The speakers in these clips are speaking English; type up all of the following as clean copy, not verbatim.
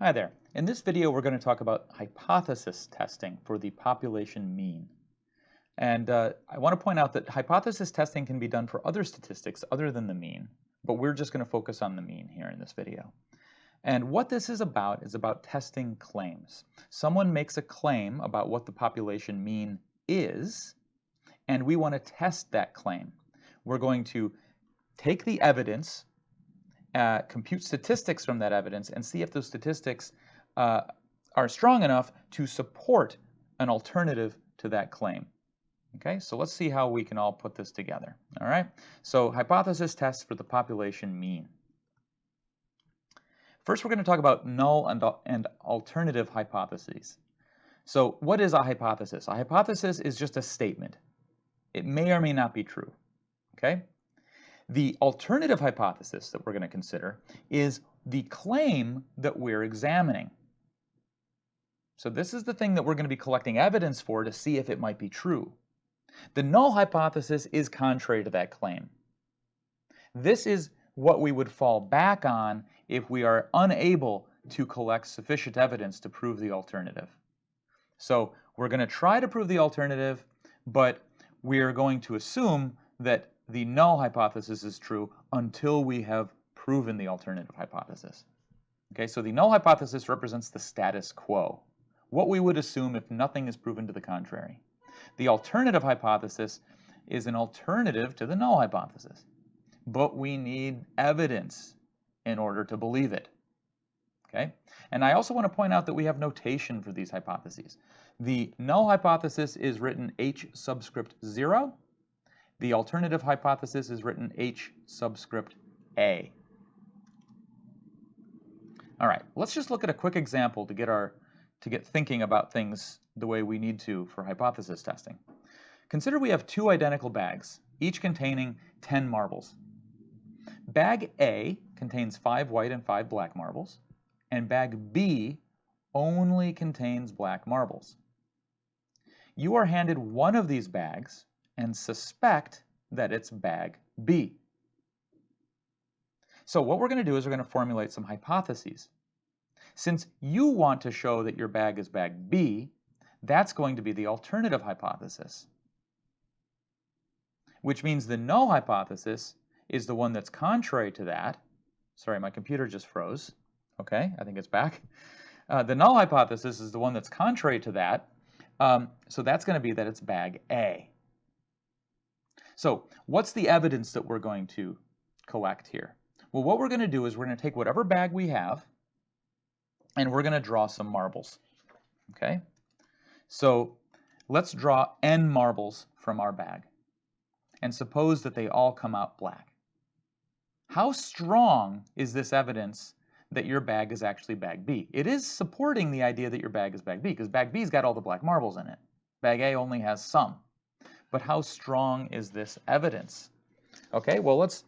Hi there. In this video, we're going to talk about hypothesis testing for the population mean. And I want to point out that hypothesis testing can be done for other statistics other than the mean, but we're just going to focus on the mean here in this video. And what this is about testing claims. Someone makes a claim about what the population mean is, and we want to test that claim. We're going to take the evidence, compute statistics from that evidence, and see if those statistics are strong enough to support an alternative to that claim. Okay, so let's see how we can all put this together. All right, so hypothesis tests for the population mean. First, we're going to talk about null and alternative hypotheses. So what is a hypothesis? A hypothesis is just a statement. It may or may not be true. Okay? The alternative hypothesis that we're going to consider is the claim that we're examining. So this is the thing that we're going to be collecting evidence for to see if it might be true. The null hypothesis is contrary to that claim. This is what we would fall back on if we are unable to collect sufficient evidence to prove the alternative. So we're going to try to prove the alternative, but we're going to assume that the null hypothesis is true until we have proven the alternative hypothesis. Okay, so the null hypothesis represents the status quo, what we would assume if nothing is proven to the contrary. The alternative hypothesis is an alternative to the null hypothesis, but we need evidence in order to believe it. Okay, and I also want to point out that we have notation for these hypotheses. The null hypothesis is written H subscript 0. The alternative hypothesis is written H subscript A. All right, let's just look at a quick example to get thinking about things the way we need to for hypothesis testing. Consider we have two identical bags, each containing 10 marbles. Bag A contains 5 white and 5 black marbles, and bag B only contains black marbles. You are handed one of these bags and suspect that it's bag B. So what we're going to do is we're going to formulate some hypotheses. Since you want to show that your bag is bag B, that's going to be the alternative hypothesis, which means the null hypothesis is the one that's contrary to that. Sorry, my computer just froze. Okay, I think it's back. The null hypothesis is the one that's contrary to that, so that's going to be that it's bag A. So what's the evidence that we're going to collect here? Well, what we're going to do is we're going to take whatever bag we have, and we're going to draw some marbles. Okay? So let's draw n marbles from our bag, and suppose that they all come out black. How strong is this evidence that your bag is actually bag B? It is supporting the idea that your bag is bag B, because bag B's got all the black marbles in it. Bag A only has some. But how strong is this evidence? Okay, well, let's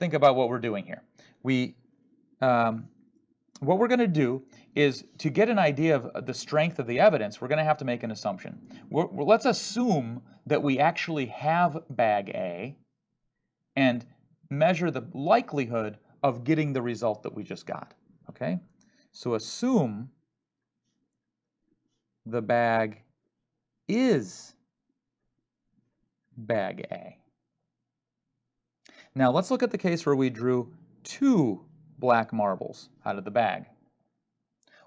think about what we're doing here. What we're going to do is, to get an idea of the strength of the evidence, we're going to have to make an assumption. Let's assume that we actually have bag A and measure the likelihood of getting the result that we just got. Okay, so assume the bag is bag A. Now let's look at the case where we drew 2 black marbles out of the bag.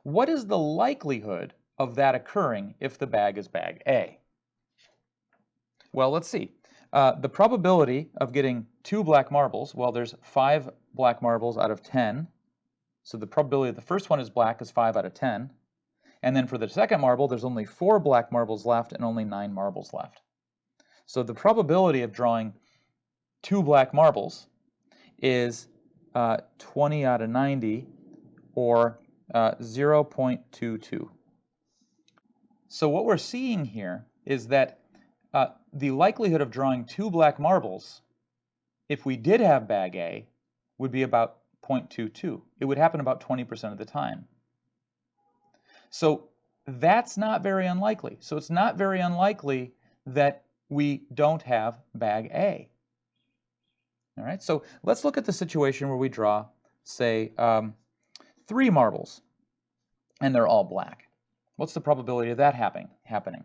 What is the likelihood of that occurring if the bag is bag A? Well, let's see. The probability of getting 2 black marbles, well, there's 5 black marbles out of 10. So the probability of the first one is black is 5 out of 10. And then for the second marble, there's only 4 black marbles left and only 9 marbles left. So the probability of drawing 2 black marbles is 20 out of 90, or 0.22. So what we're seeing here is that the likelihood of drawing 2 black marbles, if we did have bag A, would be about 0.22. It would happen about 20% of the time. So that's not very unlikely. So it's not very unlikely that we don't have bag A. All right, so let's look at the situation where we draw, say, 3 marbles. and they're all black. What's the probability of that happening?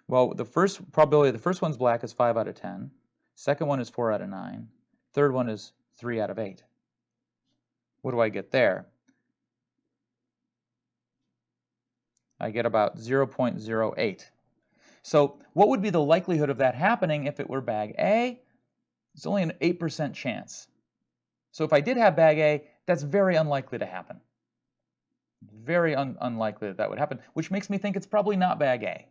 Well, the first probability, the first one's black, is 5 out of 10. Second one is 4 out of 9. Third one is 3 out of 8. What do I get there? I get about 0.08. So what would be the likelihood of that happening if it were bag A? It's only an 8% chance. So if I did have bag A, that's very unlikely to happen. Very unlikely that would happen, which makes me think it's probably not bag A,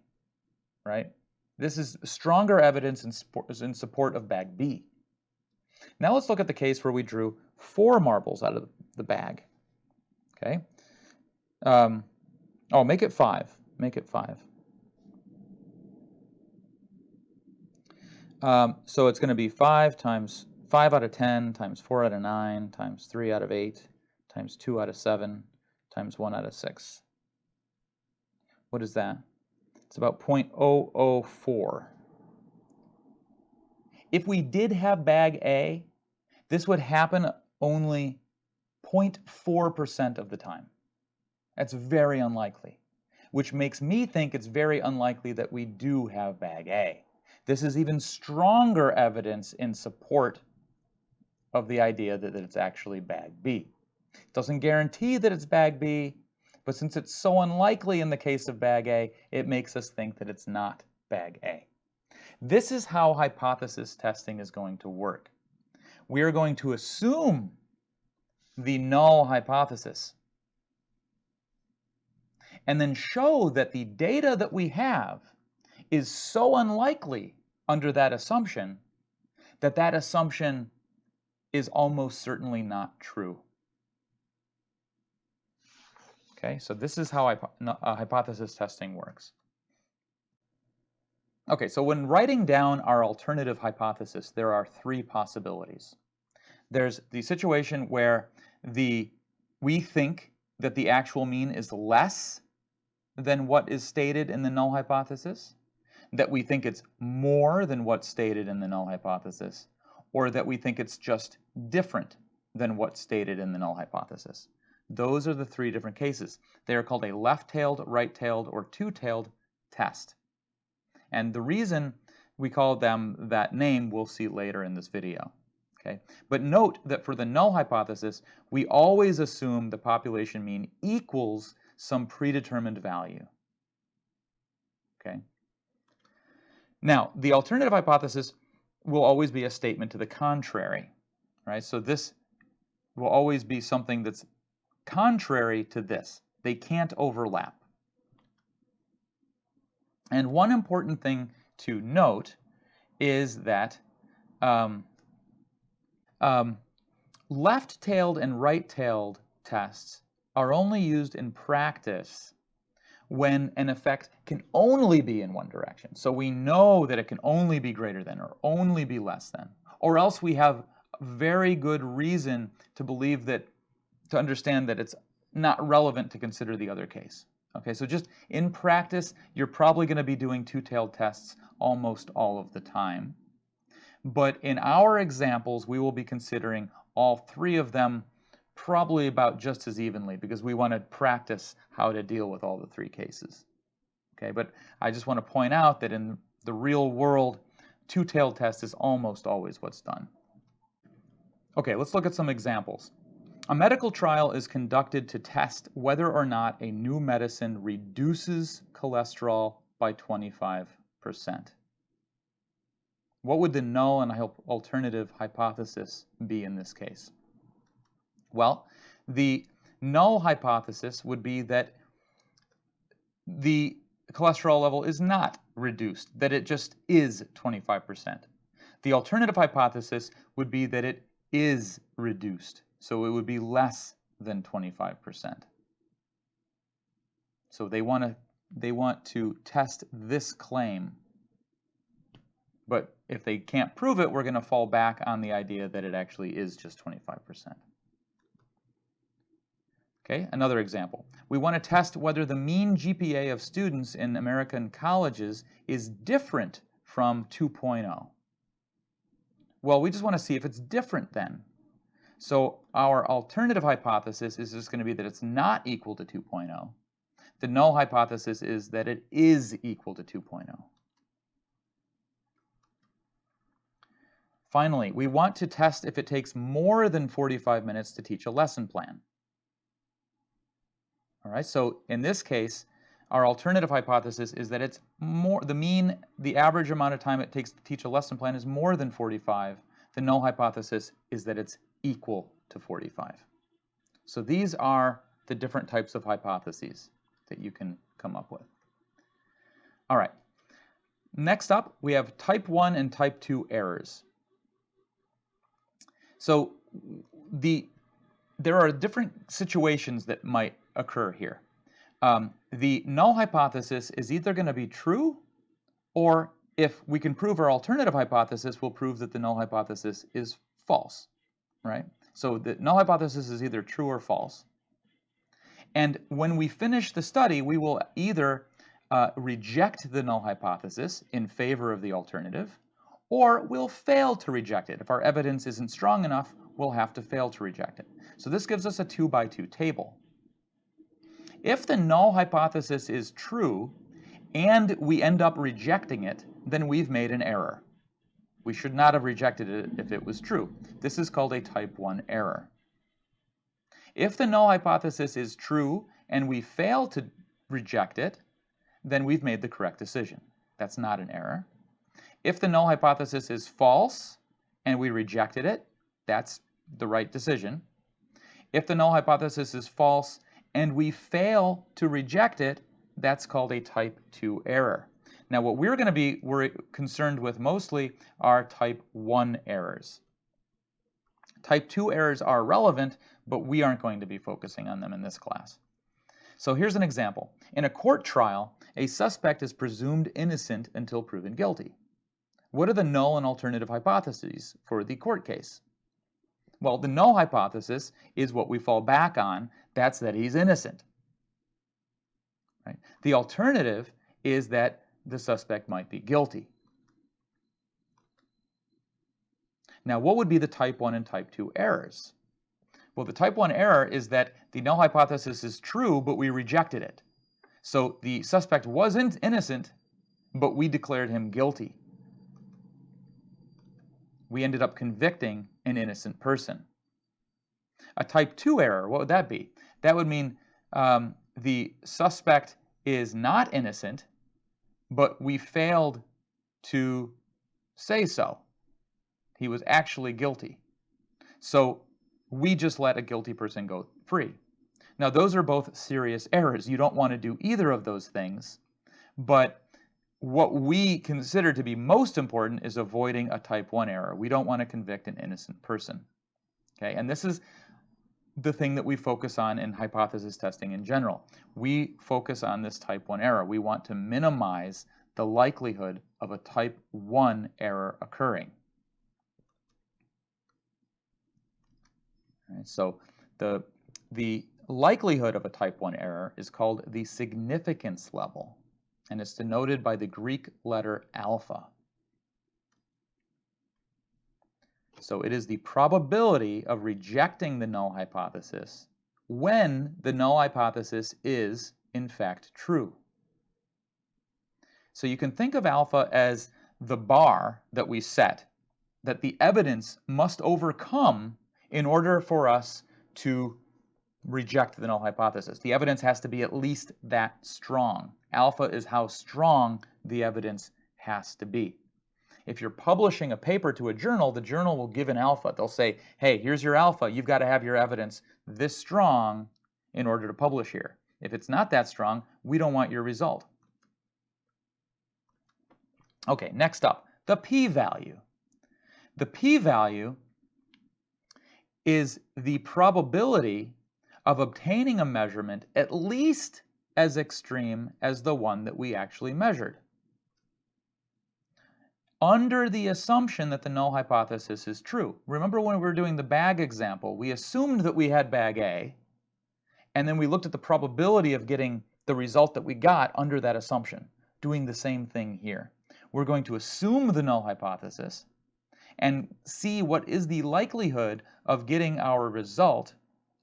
right? This is stronger evidence in support of bag B. Now let's look at the case where we drew 4 marbles out of the bag. Okay. Oh, make it 5. Make it 5. So it's going to be 5 times 5 out of 10 times 4 out of 9 times 3 out of 8 times 2 out of 7 times 1 out of 6. What is that? It's about 0.004. If we did have bag A, this would happen only 0.4% of the time. That's very unlikely, which makes me think it's very unlikely that we do have bag A. This is even stronger evidence in support of the idea that it's actually bag B. It doesn't guarantee that it's bag B, but since it's so unlikely in the case of bag A, it makes us think that it's not bag A. This is how hypothesis testing is going to work. We are going to assume the null hypothesis and then show that the data that we have is so unlikely under that assumption that that assumption is almost certainly not true. Okay, so this is how hypothesis testing works. Okay, so when writing down our alternative hypothesis, there are 3 possibilities. There's the situation where we think that the actual mean is less than what is stated in the null hypothesis, that we think it's more than what's stated in the null hypothesis, or that we think it's just different than what's stated in the null hypothesis. Those are the 3 different cases. They are called a left-tailed, right-tailed, or two-tailed test. And the reason we call them that name we'll see later in this video. Okay? But note that for the null hypothesis, we always assume the population mean equals some predetermined value. Okay? Now, the alternative hypothesis will always be a statement to the contrary, right? So this will always be something that's contrary to this. They can't overlap. And one important thing to note is that left-tailed and right-tailed tests are only used in practice when an effect can only be in one direction. So we know that it can only be greater than or only be less than, or else we have very good reason to believe that, to understand that it's not relevant to consider the other case. Okay, so just in practice, you're probably going to be doing two-tailed tests almost all of the time. But in our examples, we will be considering all 3 of them probably about just as evenly because we want to practice how to deal with all the 3 cases. Okay, but I just want to point out that in the real world, two-tailed test is almost always what's done. Okay, let's look at some examples. A medical trial is conducted to test whether or not a new medicine reduces cholesterol by 25%. What would the null and alternative hypothesis be in this case? Well, the null hypothesis would be that the cholesterol level is not reduced, that it just is 25%. The alternative hypothesis would be that it is reduced, so it would be less than 25%. So they want to test this claim, but if they can't prove it, we're going to fall back on the idea that it actually is just 25%. Okay, another example. We want to test whether the mean GPA of students in American colleges is different from 2.0. Well, we just want to see if it's different then. So our alternative hypothesis is just going to be that it's not equal to 2.0. The null hypothesis is that it is equal to 2.0. Finally, we want to test if it takes more than 45 minutes to teach a lesson plan. All right, so in this case, our alternative hypothesis is that it's more, the average amount of time it takes to teach a lesson plan is more than 45. The null hypothesis is that it's equal to 45. So these are the different types of hypotheses that you can come up with. All right, next up, we have type 1 and type 2 errors. So there are different situations that might occur here. The null hypothesis is either going to be true, or if we can prove our alternative hypothesis, we'll prove that the null hypothesis is false, right? So the null hypothesis is either true or false. And when we finish the study, we will either reject the null hypothesis in favor of the alternative, or we'll fail to reject it. If our evidence isn't strong enough, we'll have to fail to reject it. So this gives us a 2-by-2 table. If the null hypothesis is true and we end up rejecting it, then we've made an error. We should not have rejected it if it was true. This is called a type 1 error. If the null hypothesis is true and we fail to reject it, then we've made the correct decision. That's not an error. If the null hypothesis is false and we rejected it, that's the right decision. If the null hypothesis is false and we fail to reject it, that's called a type 2 error. Now what we're concerned with mostly are type 1 errors. Type 2 errors are relevant, but we aren't going to be focusing on them in this class. So here's an example. In a court trial, a suspect is presumed innocent until proven guilty. What are the null and alternative hypotheses for the court case? Well, the null hypothesis is what we fall back on. That's that he's innocent. Right? The alternative is that the suspect might be guilty. Now, what would be the type 1 and type 2 errors? Well, the type 1 error is that the null hypothesis is true, but we rejected it. So the suspect wasn't innocent, but we declared him guilty. We ended up convicting an innocent person. A type 2 error, what would that be? That would mean the suspect is not innocent, but we failed to say so. He was actually guilty. So we just let a guilty person go free. Now, those are both serious errors. You don't want to do either of those things, but what we consider to be most important is avoiding a type 1 error. We don't want to convict an innocent person. Okay, and this is the thing that we focus on in hypothesis testing in general. We focus on this type 1 error. We want to minimize the likelihood of a type 1 error occurring. All right, so the likelihood of a type 1 error is called the significance level, and it's denoted by the Greek letter alpha. So it is the probability of rejecting the null hypothesis when the null hypothesis is, in fact, true. So you can think of alpha as the bar that we set, that the evidence must overcome in order for us to reject the null hypothesis. The evidence has to be at least that strong. Alpha is how strong the evidence has to be. If you're publishing a paper to a journal, the journal will give an alpha. They'll say, hey, here's your alpha. You've got to have your evidence this strong in order to publish here. If it's not that strong, we don't want your result. Okay, next up, the p-value. The p-value is the probability of obtaining a measurement at least as extreme as the one that we actually measured, under the assumption that the null hypothesis is true. Remember when we were doing the bag example, we assumed that we had bag A, and then we looked at the probability of getting the result that we got under that assumption. Doing the same thing here. We're going to assume the null hypothesis and see what is the likelihood of getting our result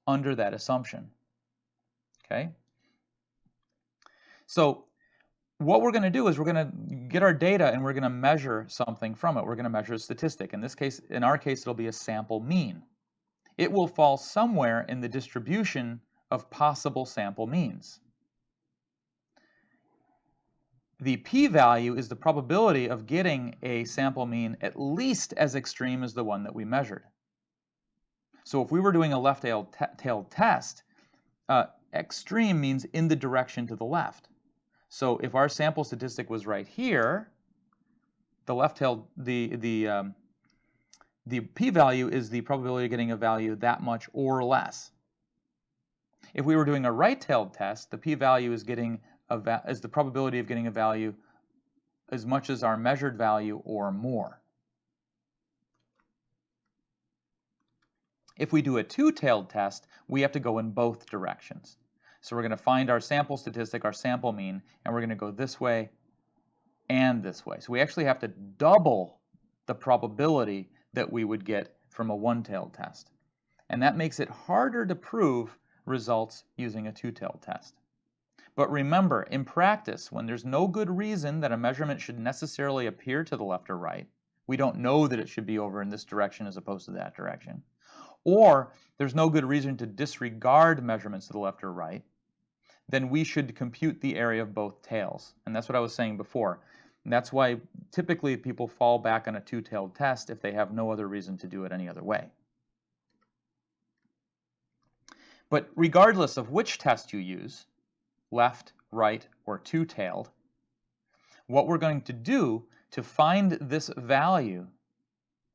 under that assumption. Okay? So what we're going to do is we're going to get our data and we're going to measure something from it. We're going to measure a statistic. In this case, in our case, it'll be a sample mean. It will fall somewhere in the distribution of possible sample means. The p-value is the probability of getting a sample mean at least as extreme as the one that we measured. So if we were doing a left-tailed test, extreme means in the direction to the left. So if our sample statistic was right here, the left-tailed, the p-value is the probability of getting a value that much or less. If we were doing a right-tailed test, the p-value is the probability of getting a value as much as our measured value or more. If we do a two-tailed test, we have to go in both directions. So we're going to find our sample statistic, our sample mean, and we're going to go this way and this way. So we actually have to double the probability that we would get from a one-tailed test. And that makes it harder to prove results using a two-tailed test. But remember, in practice, when there's no good reason that a measurement should necessarily appear to the left or right, we don't know that it should be over in this direction as opposed to that direction, or there's no good reason to disregard measurements to the left or right, then we should compute the area of both tails. And that's what I was saying before. And that's why typically people fall back on a two-tailed test if they have no other reason to do it any other way. But regardless of which test you use, left, right, or two-tailed, what we're going to do to find this value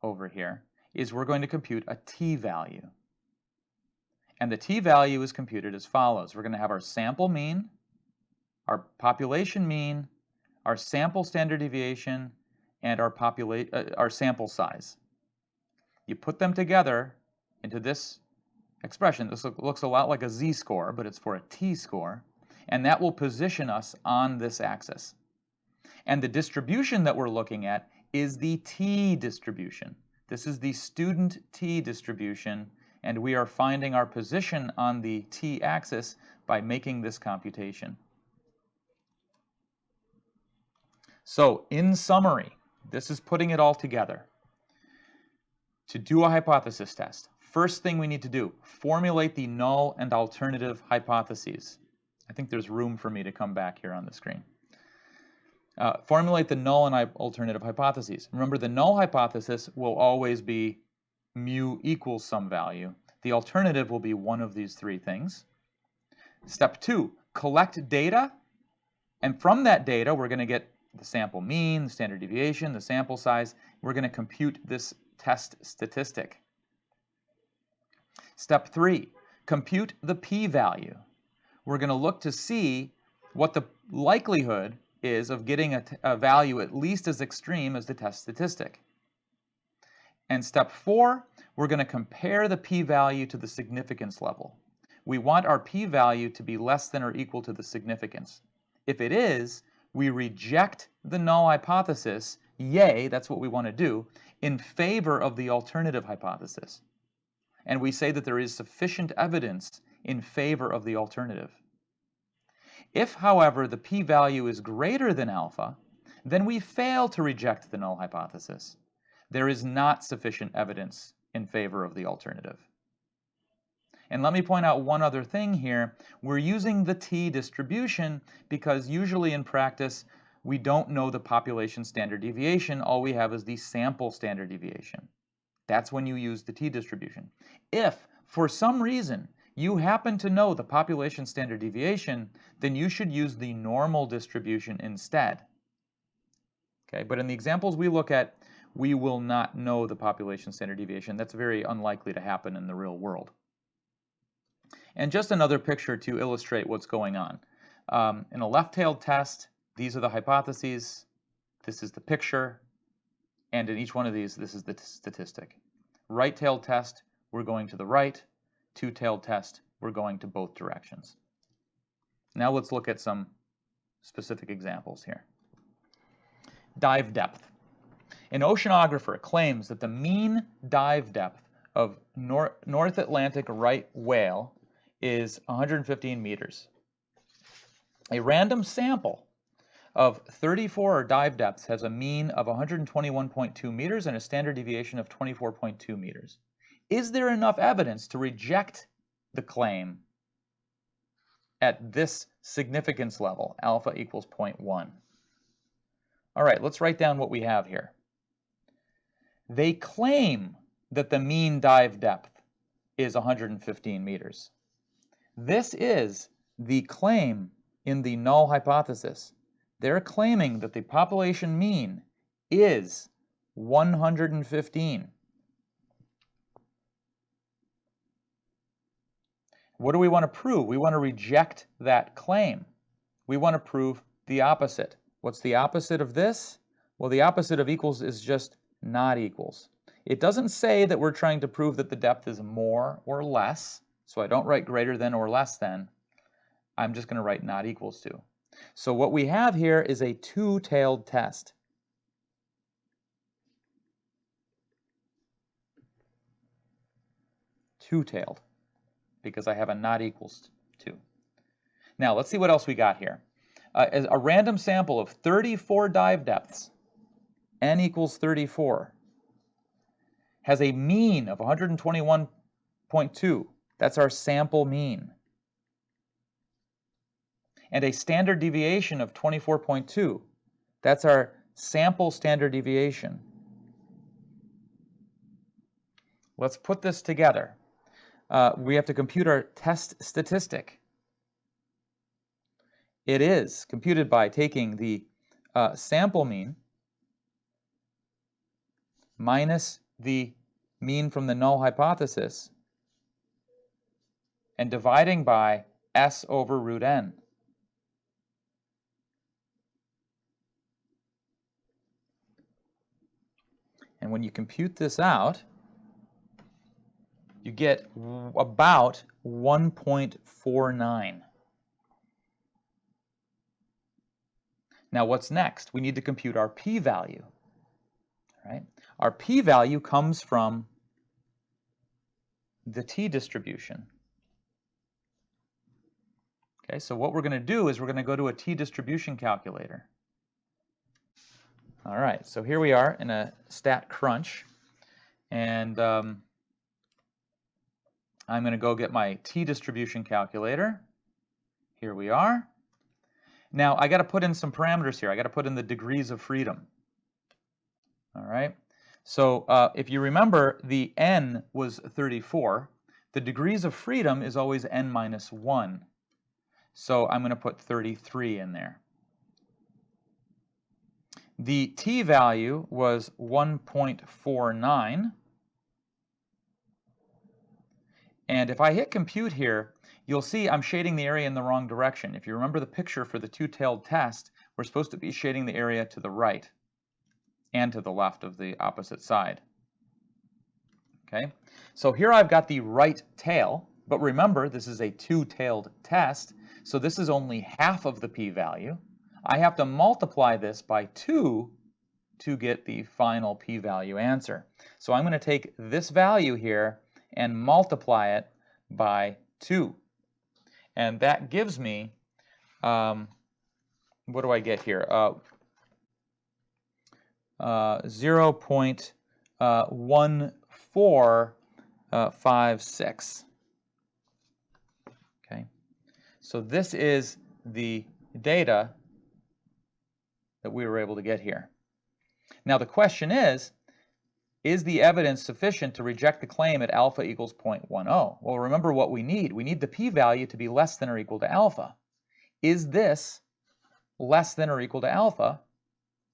over here is we're going to compute a t-value. And the t-value is computed as follows. We're going to have our sample mean, our population mean, our sample standard deviation, and our sample size. You put them together into this expression. This looks a lot like a z-score, but it's for a t-score. And that will position us on this axis. And the distribution that we're looking at is the t-distribution. This is the student t-distribution, and we are finding our position on the t-axis by making this computation. So, in summary, this is putting it all together. To do a hypothesis test, first thing we need to do, formulate the null and alternative hypotheses. I think there's room for me to come back here on the screen. Formulate the null and alternative hypotheses. Remember, the null hypothesis will always be mu equals some value. The alternative will be one of these three things. Step 2, collect data. And from that data, we're going to get the sample mean, the standard deviation, the sample size. We're going to compute this test statistic. Step 3, compute the p-value. We're going to look to see what the likelihood is of getting a value at least as extreme as the test statistic. And step 4, we're going to compare the p-value to the significance level. We want our p-value to be less than or equal to the significance. If it is, we reject the null hypothesis, yay, that's what we want to do, in favor of the alternative hypothesis. And we say that there is sufficient evidence in favor of the alternative. If, however, the p-value is greater than alpha, then we fail to reject the null hypothesis. There is not sufficient evidence in favor of the alternative. And let me point out one other thing here. We're using the t-distribution because usually in practice, we don't know the population standard deviation. All we have is the sample standard deviation. That's when you use the t-distribution. If, for some reason, you happen to know the population standard deviation, then you should use the normal distribution instead. Okay, but in the examples we look at, we will not know the population standard deviation. That's very unlikely to happen in the real world. And just another picture to illustrate what's going on. In a left-tailed test, these are the hypotheses, this is the picture, and in each one of these, this is the statistic. Right-tailed test, we're going to the right. Two-tailed test, we're going to both directions. Now let's look at some specific examples here. Dive depth. An oceanographer claims that the mean dive depth of North Atlantic right whale is 115 meters. A random sample of 34 dive depths has a mean of 121.2 meters and a standard deviation of 24.2 meters. Is there enough evidence to reject the claim at this significance level, alpha equals 0.1? All right, let's write down what we have here. They claim that the mean dive depth is 115 meters. This is the claim in the null hypothesis. They're claiming that the population mean is 115. What do we want to prove? We want to reject that claim. We want to prove the opposite. What's the opposite of this? Well, the opposite of equals is just not equals. It doesn't say that we're trying to prove that the depth is more or less, so I don't write greater than or less than. I'm just going to write not equals to. So what we have here is a two-tailed test. Two-tailed, because I have a not equals to. Now let's see what else we got here. A random sample of 34 dive depths, n equals 34, has a mean of 121.2. That's our sample mean. And a standard deviation of 24.2. That's our sample standard deviation. Let's put this together. We have to compute our test statistic. It is computed by taking the sample mean minus the mean from the null hypothesis and dividing by s over root n. And when you compute this out, you get about 1.49. Now what's next? We need to compute our p-value. Right? Our p-value comes from the t-distribution. Okay, so what we're going to do is we're going to go to a t-distribution calculator. All right, so here we are in a stat crunch, and I'm going to go get my t-distribution calculator. Here we are. Now I got to put in some parameters here. I got to put in the degrees of freedom. All right, so if you remember, the n was 34. The degrees of freedom is always n minus 1. So I'm going to put 33 in there. The t-value was 1.49. And if I hit compute here, you'll see I'm shading the area in the wrong direction. If you remember the picture for the two-tailed test, we're supposed to be shading the area to the right and to the left of the opposite side. Okay, so here I've got the right tail, but remember this is a two-tailed test, so this is only half of the p-value. I have to multiply this by 2 to get the final p-value answer. So I'm going to take this value here and multiply it by 2. And that gives me, what do I get here? 0.1456. Okay, so this is the data that we were able to get here. Now the question is the evidence sufficient to reject the claim at alpha equals 0.10? Well, remember what we need. We need the p-value to be less than or equal to alpha. Is this less than or equal to alpha?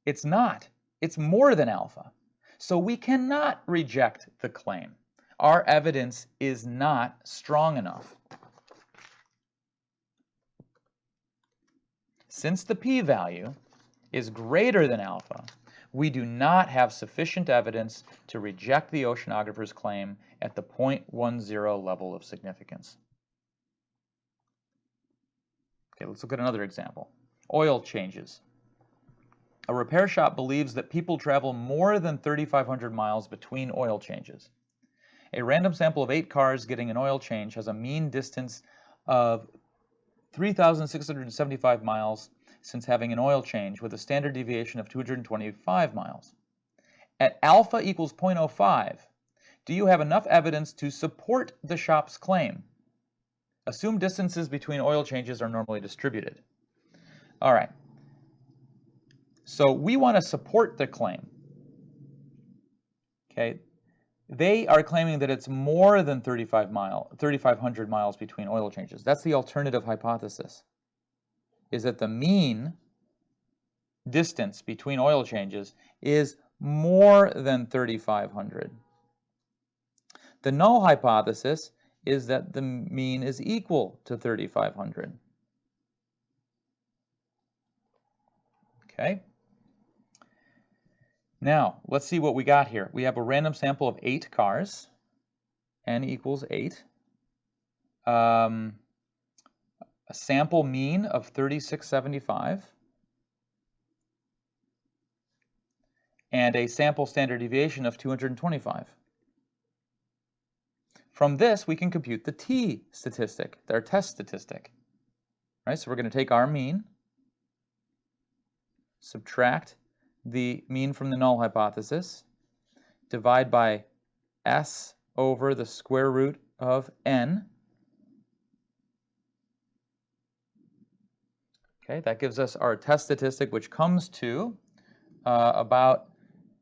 It's not. It's more than alpha. So we cannot reject the claim. Our evidence is not strong enough. Since the p-value is greater than alpha, we do not have sufficient evidence to reject the oceanographer's claim at the 0.10 level of significance. Okay, let's look at another example. Oil changes. A repair shop believes that people travel more than 3,500 miles between oil changes. A random sample of 8 cars getting an oil change has a mean distance of 3,675 miles since having an oil change with a standard deviation of 225 miles. At alpha equals 0.05, do you have enough evidence to support the shop's claim? Assume distances between oil changes are normally distributed. All right. So we want to support the claim. Okay. They are claiming that it's more than 3,500 miles between oil changes. That's the alternative hypothesis, is that the mean distance between oil changes is more than 3,500. The null hypothesis is that the mean is equal to 3,500. Okay. Now, let's see what we got here. We have a random sample of 8 cars, n equals 8. A sample mean of 3,675. And a sample standard deviation of 225. From this, we can compute the t statistic, their test statistic. Right? So we're going to take our mean, subtract the mean from the null hypothesis, divide by s over the square root of n. Okay, that gives us our test statistic, which comes to about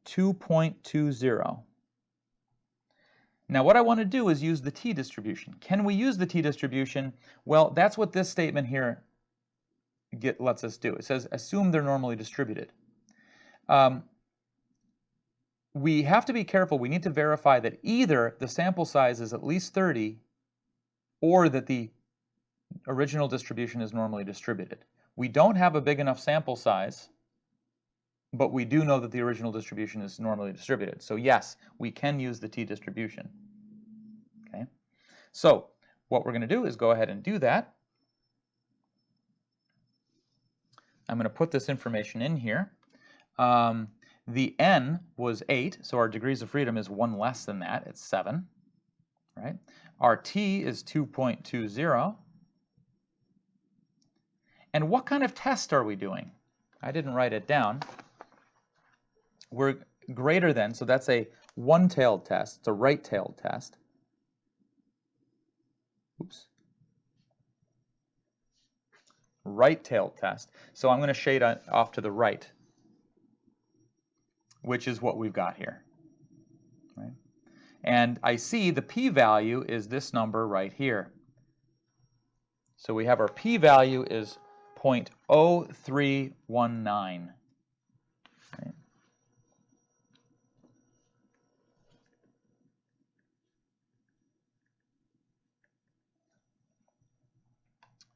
2.20. Now what I want to do is use the t distribution. Can we use the t distribution? Well, that's what this statement here lets us do. It says assume they're normally distributed. We have to be careful. We need to verify that either the sample size is at least 30 or that the original distribution is normally distributed. We don't have a big enough sample size, but we do know that the original distribution is normally distributed. So yes, we can use the t distribution. Okay. So what we're going to do is go ahead and do that. I'm going to put this information in here. The n was 8, so our degrees of freedom is 1 less than that. It's 7. Right? Our t is 2.20. And what kind of test are we doing? I didn't write it down. We're greater than, so that's a one-tailed test. It's a right-tailed test. Oops. Right-tailed test. So I'm going to shade off to the right, which is what we've got here. Right? And I see the p-value is this number right here. So we have our p-value is 0.0319. Right?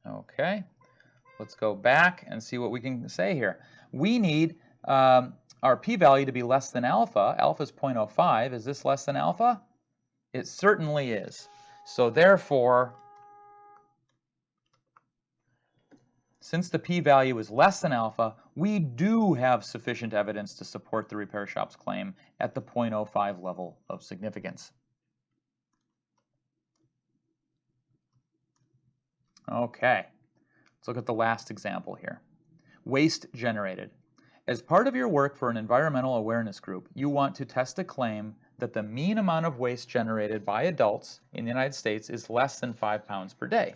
Okay, let's go back and see what we can say here. We need our p-value to be less than alpha. Alpha is 0.05. Is this less than alpha? It certainly is. So therefore, since the p-value is less than alpha, we do have sufficient evidence to support the repair shop's claim at the 0.05 level of significance. Okay, let's look at the last example here. Waste generated. As part of your work for an environmental awareness group, you want to test a claim that the mean amount of waste generated by adults in the United States is less than 5 pounds per day.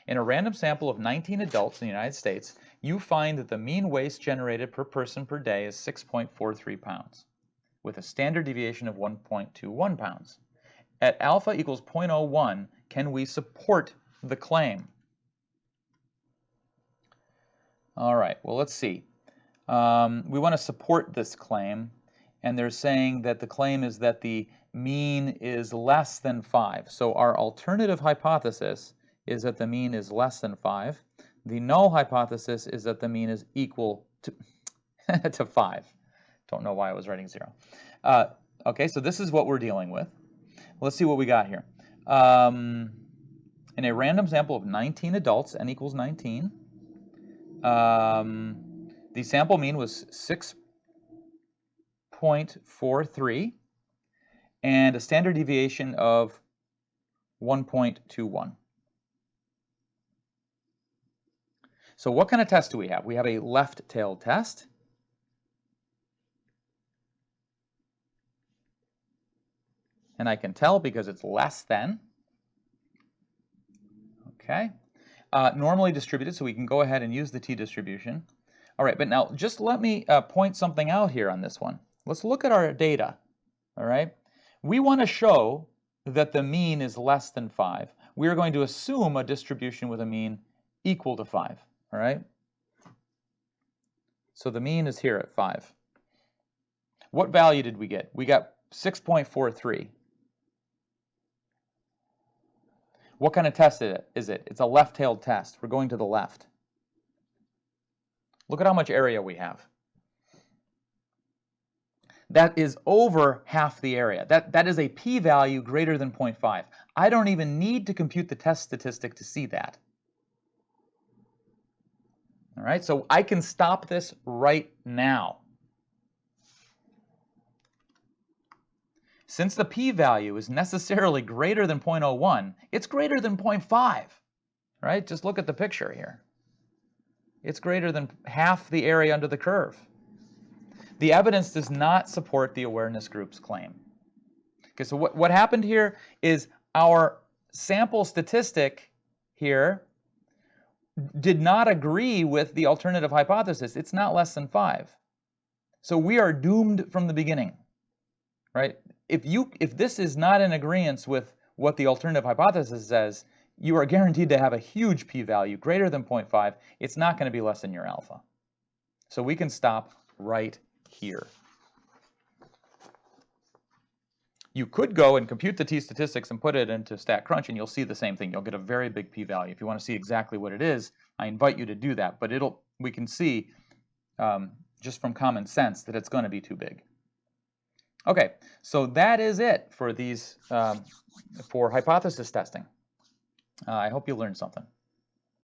In a random sample of 19 adults in the United States, you find that the mean waste generated per person per day is 6.43 pounds, with a standard deviation of 1.21 pounds. At alpha equals 0.01, can we support the claim? All right, well, let's see. We want to support this claim, and they're saying that the claim is that the mean is less than 5. So our alternative hypothesis is that the mean is less than 5. The null hypothesis is that the mean is equal to, to 5. Don't know why I was writing 0. Okay, so this is what we're dealing with. Let's see what we got here. In a random sample of 19 adults, n equals 19, the sample mean was 6.43 and a standard deviation of 1.21. So what kind of test do we have? We have a left-tailed test. And I can tell because it's less than. Okay. Normally distributed, so we can go ahead and use the t-distribution. All right, but now just let me point something out here on this one. Let's look at our data. All right. We want to show that the mean is less than 5. We are going to assume a distribution with a mean equal to 5. All right. So the mean is here at 5. What value did we get? We got 6.43. What kind of test is it? It's a left-tailed test. We're going to the left. Look at how much area we have. That is over half the area. That is a p-value greater than 0.5. I don't even need to compute the test statistic to see that. All right, so I can stop this right now. Since the p-value is necessarily greater than 0.01, it's greater than 0.5, right? Just look at the picture here. It's greater than half the area under the curve. The evidence does not support the awareness group's claim. Okay, so what happened here is our sample statistic here did not agree with the alternative hypothesis. It's not less than 5. So we are doomed from the beginning, right? If this is not in agreement with what the alternative hypothesis says, you are guaranteed to have a huge p-value greater than 0.5. It's not going to be less than your alpha. So we can stop right here. You could go and compute the t-statistics and put it into StatCrunch, and you'll see the same thing. You'll get a very big p-value. If you want to see exactly what it is, I invite you to do that. But we can see just from common sense that it's going to be too big. Okay, so that is it for these for hypothesis testing. I hope you learned something.